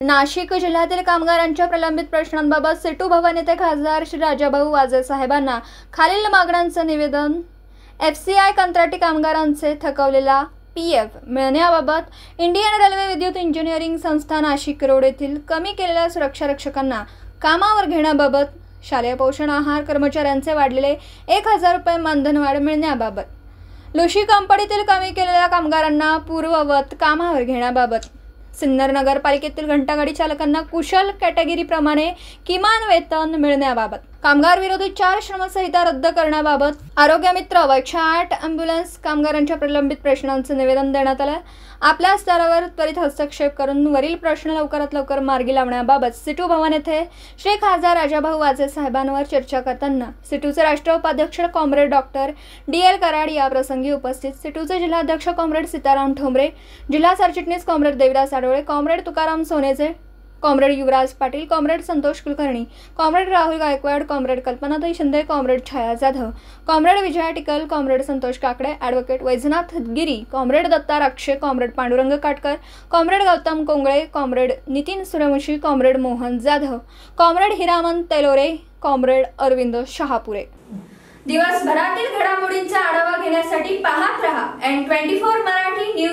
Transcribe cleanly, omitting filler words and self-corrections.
नाशिक जिल्ह्यातील कामगारांच्या प्रलंबित प्रश्नांबाबत सिटू भवन येथे खासदार श्री राजाभाऊ वाजे साहेबांना खालील मागण्यांचं निवेदन. FCI कंत्राटी कामगारांचे थकवलेला PF मिळण्याबाबत इंडियन रेल्वे विद्युत इंजिनिअरिंग संस्था नाशिक रोड येथील कमी केलेल्या सुरक्षारक्षकांना कामावर घेण्याबाबत, शालेय पोषण आहार कर्मचाऱ्यांचे वाढलेले 1000 रुपये मानधनवाढ मिळण्याबाबत, लुशी कंपनीतील कमी केलेल्या कामगारांना पूर्ववत कामावर घेण्याबाबत, सिन्नर नगरपालिकेतील घंटागाडी चालकांना कुशल कॅटेगरीप्रमाणे किमान वेतन मिळण्याबाबत, कामगार विरोधी 4 श्रमसंहिता रद्द करण्याबाबत, आरोग्य मित्र व 108 ॲम्ब्युलन्स कामगारांच्या प्रलंबित प्रश्नांचे निवेदन देण्यात आले. आपल्या स्तरावर त्वरित हस्तक्षेप करून वरील प्रश्न लवकरात लवकर मार्गी लावण्याबाबत सिटू भवन येथे श्री खासदार राजाभाऊ वाजे साहेबांवर चर्चा करताना सिटूचे राष्ट्रीय उपाध्यक्ष कॉम्रेड डॉक्टर DL कराड या प्रसंगी उपस्थित, सिटूचे जिल्हाध्यक्ष कॉम्रेड सीताराम ठोंबरे, जिल्हा सरचिटणीस comrade Devidas Adole, comrade Tukaram Soneche, comrade Yuvraj Patil, comrade Santosh Kulkarni, comrade Rahul Gaikwad, comrade कल्पनाताई Shinde, comrade Chhaya Jadhav, comrade Vijaya Tikal, comrade Santosh Kakade, advocate Vaijnath Giri, comrade Datta Rakshe, comrade Pandurang Katkar, comrade Gautam Kongale, comrade Nitin Suryavanshi, comrade Mohan Jadhav, comrade Hiraman Telore, comrade Arvind Shahapure. दिवसभरातील घडामोडींचा आढावा घेण्यासाठी पाहत रहा N24 मराठी न्यूज.